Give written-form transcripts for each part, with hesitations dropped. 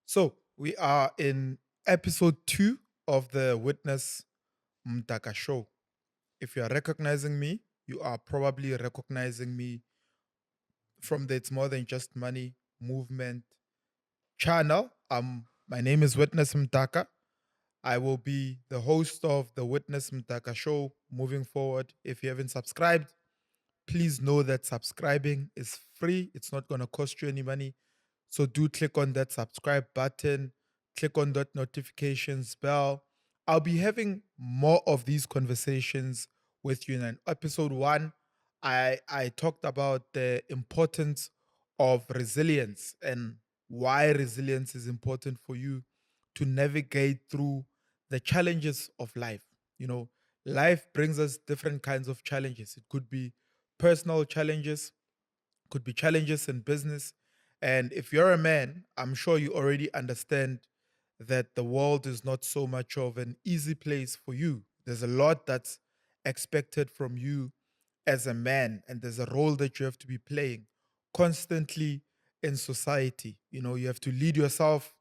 So we are in episode 2 of the Witness Mdaka Show. If you are recognizing me, you are probably recognizing me from the It's More Than Just Money movement channel. My name is Witness Mdaka. I will be the host of the Witness Mdaka Show moving forward. If you haven't subscribed, please know that subscribing is free. It's not going to cost you any money. So do click on that subscribe button, click on that notifications bell. I'll be having more of these conversations with you. In episode 1, I talked about the importance of resilience and why resilience is important for you to navigate through the challenges of life. You know, life brings us different kinds of challenges. It could be personal challenges, could be challenges in business. And if you're a man, I'm sure you already understand that the world is not so much of an easy place for you. There's a lot that's expected from you as a man, and there's a role that you have to be playing constantly in society. You know, you have to lead yourself,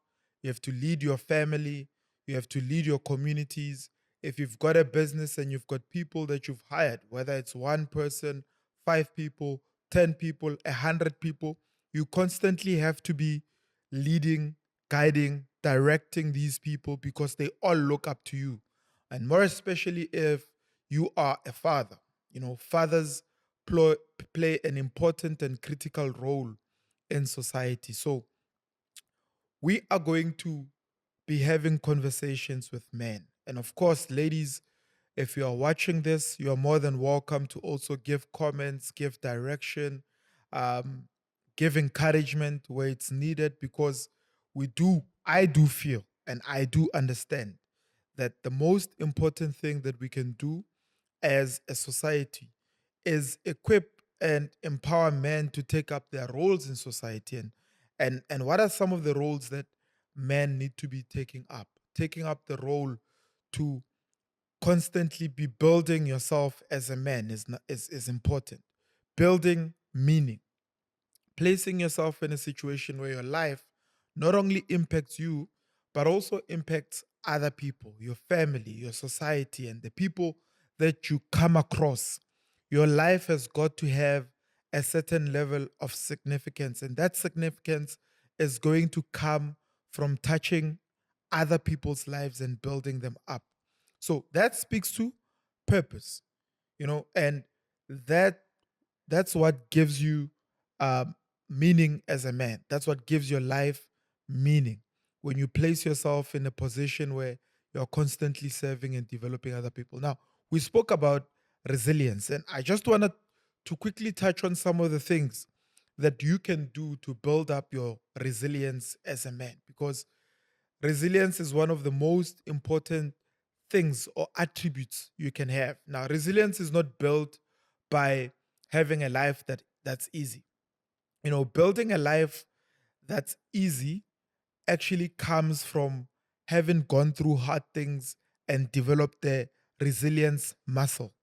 you have to lead your family, you have to lead your communities. If you've got a business and you've got people that you've hired, whether it's one person, five people, 10 people, 100 people, you constantly have to be leading, guiding, directing these people because they all look up to you. And more especially if you are a father. You know, fathers play an important and critical role in society. So we are going to be having conversations with men. And of course, ladies, if you are watching this, you are more than welcome to also give comments, give direction, um, give encouragement where it's needed because I do feel and I do understand that the most important thing that we can do as a society is equip and empower men to take up their roles in society. And what are some of the roles that men need to be taking up? Taking up the role to constantly be building yourself as a man is important. Building meaning, placing yourself in a situation where your life not only impacts you, but also impacts other people, your family, your society, and the people that you come across. Your life has got to have a certain level of significance, and that significance is going to come from touching other people's lives and building them up. So that speaks to purpose, and that that's what gives you um, meaning as a man. That's what gives your life meaning. When you place yourself in a position where you're constantly serving and developing other people. Now, we spoke about resilience, and I just wanted to quickly touch on some of the things that you can do to build up your resilience as a man, because resilience is one of the most important things or attributes you can have. Now, resilience is not built by having a life that's easy. You know, building a life that's easy actually comes from having gone through hard things and developed the resilience muscle.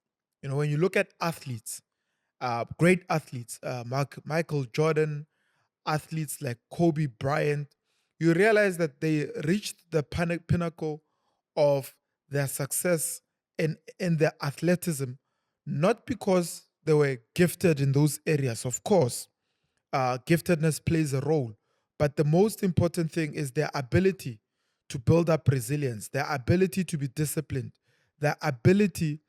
You know, when you look at athletes, great athletes, Michael Jordan, athletes like Kobe Bryant, you realize that they reached the pinnacle of their success in their athleticism, not because they were gifted in those areas. Of course, giftedness plays a role, but the most important thing is their ability to build up resilience, their ability to be disciplined, their ability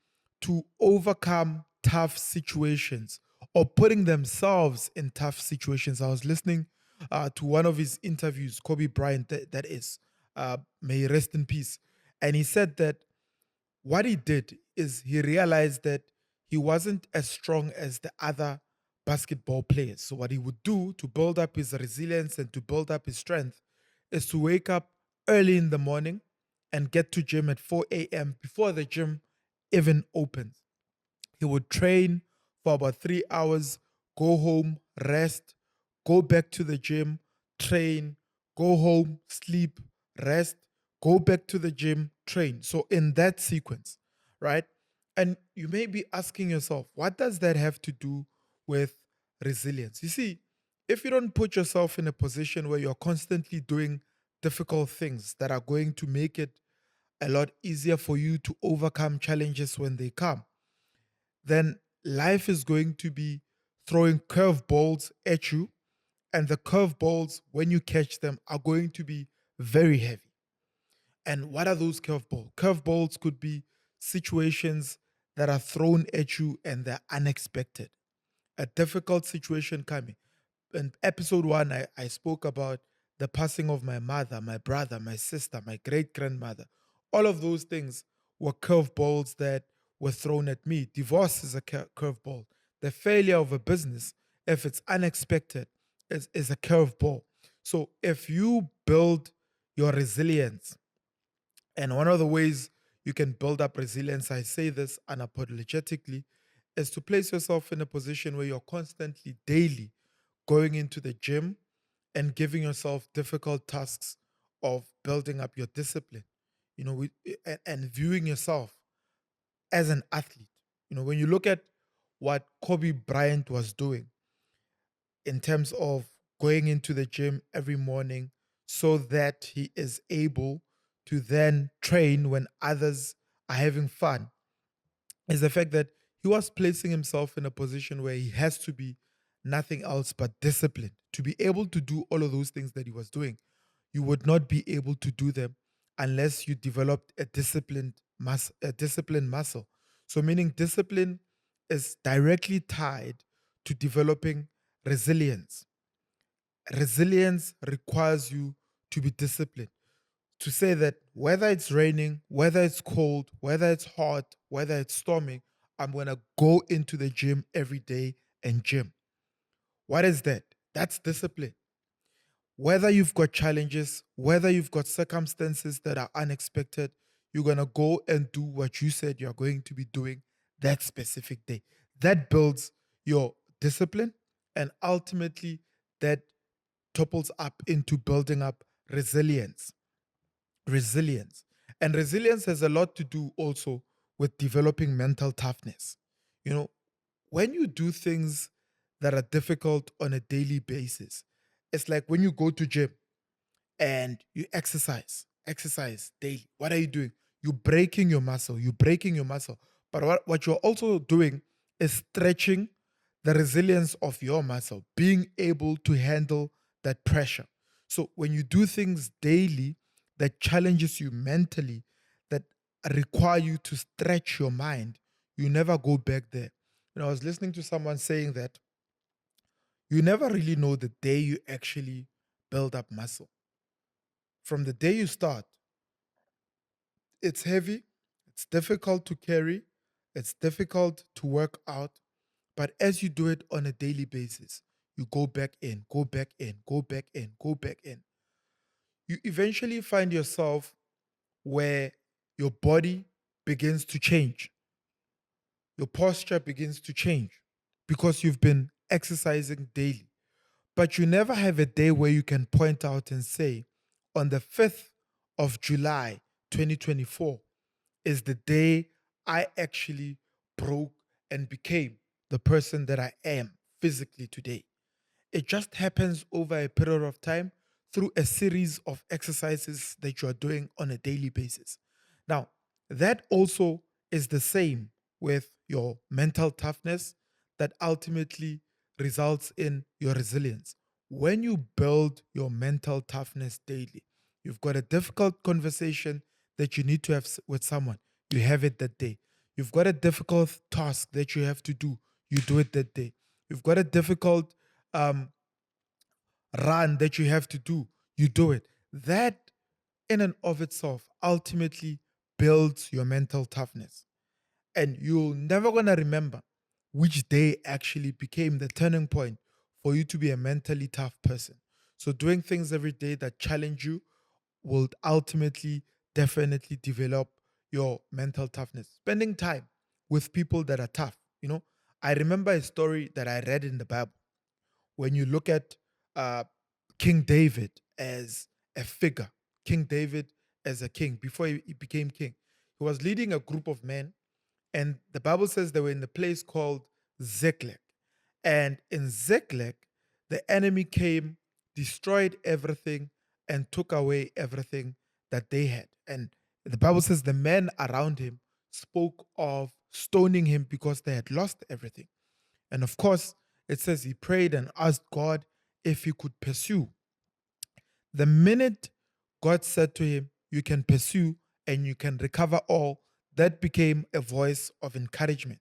to overcome tough situations or putting themselves in tough situations. I was listening to one of his interviews, Kobe Bryant, that is, may he rest in peace. And he said that what he did is he realized that he wasn't as strong as the other basketball players. So, what he would do to build up his resilience and to build up his strength is to wake up early in the morning and get to gym at 4 a.m. before the gym even opens. He would train for about 3 hours, go home, rest, go back to the gym, train, go home, sleep, rest, go back to the gym, train. So, in that sequence, right? And you may be asking yourself, what does that have to do with resilience? You see, if you don't put yourself in a position where you're constantly doing difficult things that are going to make it a lot easier for you to overcome challenges when they come, then life is going to be throwing curveballs at you. And the curveballs, when you catch them, are going to be very heavy. And what are those curveballs? Curveballs could be situations that are thrown at you and they're unexpected. A difficult situation coming. In episode one, I spoke about the passing of my mother, my brother, my sister, my great grandmother. All of those things were curveballs that were thrown at me. Divorce is a curveball. The failure of a business, if it's unexpected, is a curveball. So if you build your resilience, and one of the ways you can build up resilience, I say this unapologetically, is to place yourself in a position where you're constantly, daily going into the gym and giving yourself difficult tasks of building up your discipline, and viewing yourself as an athlete. When you look at what Kobe Bryant was doing in terms of going into the gym every morning so that he is able to then train when others are having fun, is the fact that he was placing himself in a position where he has to be nothing else but disciplined to be able to do all of those things that he was doing. You would not be able to do them unless you developed a disciplined muscle. So meaning discipline is directly tied to developing resilience. Resilience requires you to be disciplined, to say that whether it's raining, whether it's cold, whether it's hot, whether it's storming, I'm going to go into the gym every day and gym. What is that? That's discipline. Whether you've got challenges, whether you've got circumstances that are unexpected, you're going to go and do what you said you're going to be doing that specific day. That builds your discipline, and ultimately that topples up into building up resilience. Resilience. And resilience has a lot to do also with developing mental toughness. You know, when you do things that are difficult on a daily basis, it's like when you go to gym and you exercise daily. What are you doing? You're breaking your muscle. You're breaking your muscle. But what you're also doing is stretching the resilience of your muscle, being able to handle that pressure. So when you do things daily that challenges you mentally, that require you to stretch your mind, you never go back there. I was listening to someone saying that you never really know the day you actually build up muscle. From the day you start, it's heavy, it's difficult to carry, it's difficult to work out. But as you do it on a daily basis, you go back in, go back in, go back in, go back in. You eventually find yourself where your body begins to change, your posture begins to change because you've been exercising daily. But you never have a day where you can point out and say, on the 5th of July, 2024, is the day I actually broke and became the person that I am physically today. It just happens over a period of time through a series of exercises that you are doing on a daily basis. Now, that also is the same with your mental toughness that ultimately results in your resilience. When you build your mental toughness daily, you've got a difficult conversation that you need to have with someone, you have it that day. You've got a difficult task that you have to do, you do it that day. You've got a difficult um, run that you have to do, you do it. That, in and of itself, ultimately builds your mental toughness. And you're never going to remember which day actually became the turning point for you to be a mentally tough person. So, doing things every day that challenge you will ultimately, definitely develop your mental toughness. Spending time with people that are tough. I remember a story that I read in the Bible. When you look at uh, King David as a figure, King David as a king, before he became king, he was leading a group of men, and the Bible says they were in a place called Ziklag. And in Ziklag, the enemy came, destroyed everything, and took away everything that they had. And the Bible says the men around him spoke of stoning him because they had lost everything. And of course, it says he prayed and asked God if he could pursue. The minute God said to him, "You can pursue and you can recover all," that became a voice of encouragement.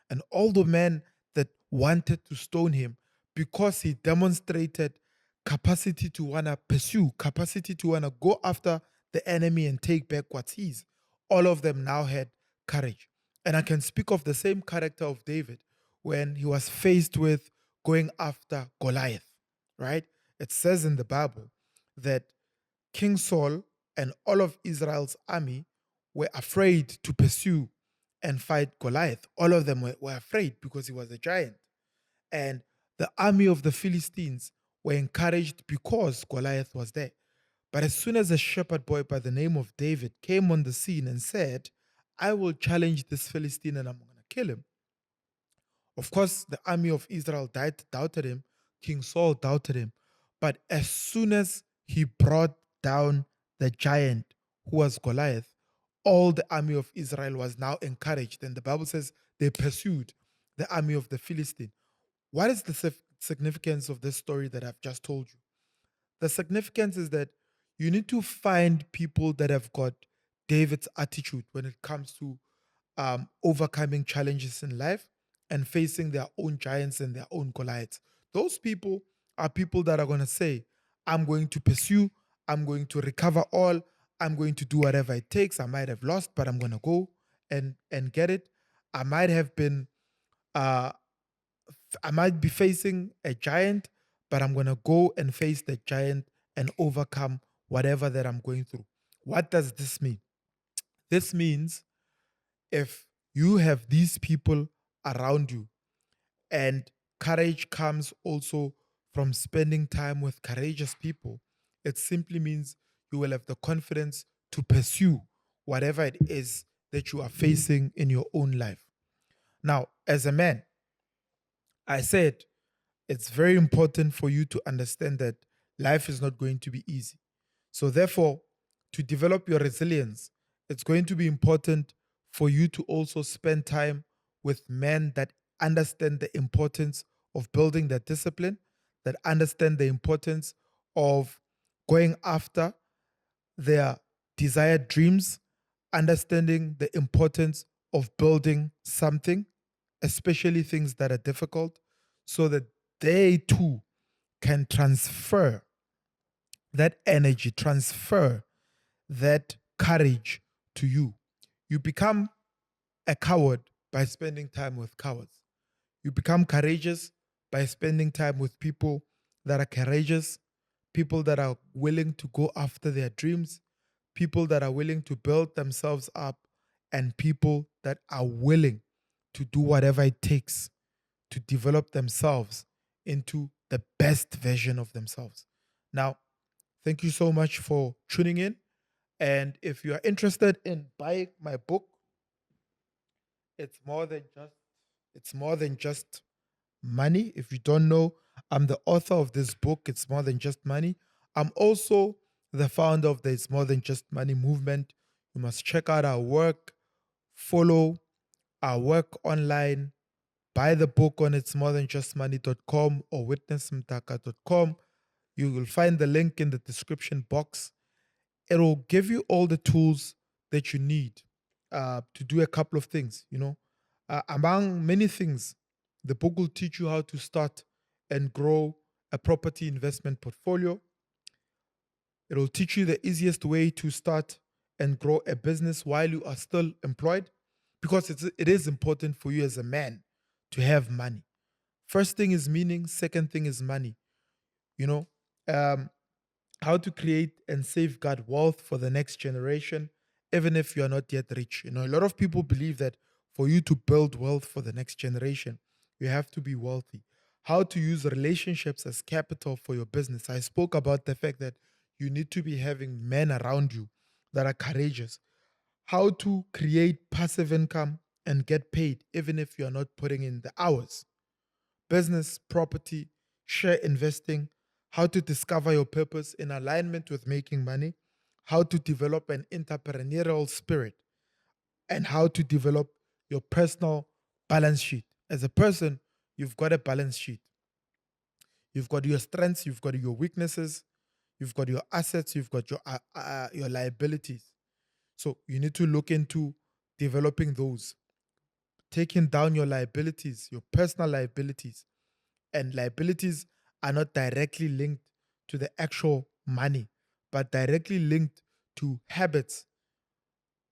And all the men that wanted to stone him, because he demonstrated capacity to want to pursue, capacity to want to go after the enemy and take back what's his, all of them now had courage. And I can speak of the same character of David when he was faced with going after Goliath, right? It says in the Bible that King Saul and all of Israel's army were afraid to pursue and fight Goliath. All of them were afraid because he was a giant. And the army of the Philistines were encouraged because Goliath was there. But as soon as a shepherd boy by the name of David came on the scene and said, "I will challenge this Philistine and I'm going to kill him," of course, the army of Israel doubted him. King Saul doubted him. But as soon as he brought down the giant who was Goliath, all the army of Israel was now encouraged. And the Bible says they pursued the army of the Philistine. What is the significance of this story that I've just told you? The significance is that you need to find people that have got David's attitude when it comes to overcoming challenges in life and facing their own giants and their own Goliaths. Those people are people that are going to say, "I'm going to pursue, I'm going to recover all, I'm going to do whatever it takes. I might have lost, but I'm going to go and get it. I might have been, uh, I might be facing a giant, but I'm going to go and face the giant and overcome whatever that I'm going through." What does this mean? This means if you have these people around you, and courage comes also from spending time with courageous people, it simply means you will have the confidence to pursue whatever it is that you are facing in your own life. Now, as a man, I said it's very important for you to understand that life is not going to be easy. So, therefore, to develop your resilience, it's going to be important for you to also spend time with men that understand the importance of building that discipline, that understand the importance of going after their desired dreams, understanding the importance of building something, especially things that are difficult, so that they too can transfer that energy, transfer that courage to you. You become a coward by spending time with cowards. You become courageous by spending time with people that are courageous, people that are willing to go after their dreams, people that are willing to build themselves up, and people that are willing to do whatever it takes to develop themselves into the best version of themselves. Now, thank you so much for tuning in. And if you are interested in buying my book, it's more than just money. If you don't know, I'm the author of this book. It's more than just money. I'm also the founder of the It's More Than Just Money movement. You must check out our work, follow our work online, buy the book on itsmorethanjustmoney.com or witnessmdaka.com. You will find the link in the description box. It'll give you all the tools that you need to do a couple of things. Among many things, the book will teach you how to start and grow a property investment portfolio. It'll teach you the easiest way to start and grow a business while you are still employed, because it is important for you as a man to have money. First thing is meaning, second thing is money. You know, um, how to create and safeguard wealth for the next generation, even if you are not yet rich. A lot of people believe that for you to build wealth for the next generation, you have to be wealthy. How to use relationships as capital for your business. I spoke about the fact that you need to be having men around you that are courageous. How to create passive income and get paid, even if you are not putting in the hours. Business, property, share investing, how to discover your purpose in alignment with making money, how to develop an entrepreneurial spirit, and how to develop your personal balance sheet. As a person, you've got a balance sheet. You've got your strengths, you've got your weaknesses, you've got your assets, you've got your liabilities. So you need to look into developing those, taking down your liabilities, your personal liabilities. And liabilities are not directly linked to the actual money, but directly linked to habits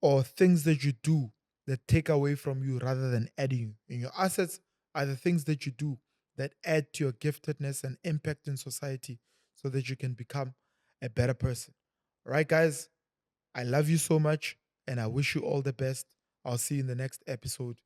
or things that you do that take away from you rather than adding you. And your assets are the things that you do that add to your giftedness and impact in society so that you can become a better person. All right, guys, I love you so much and I wish you all the best. I'll see you in the next episode.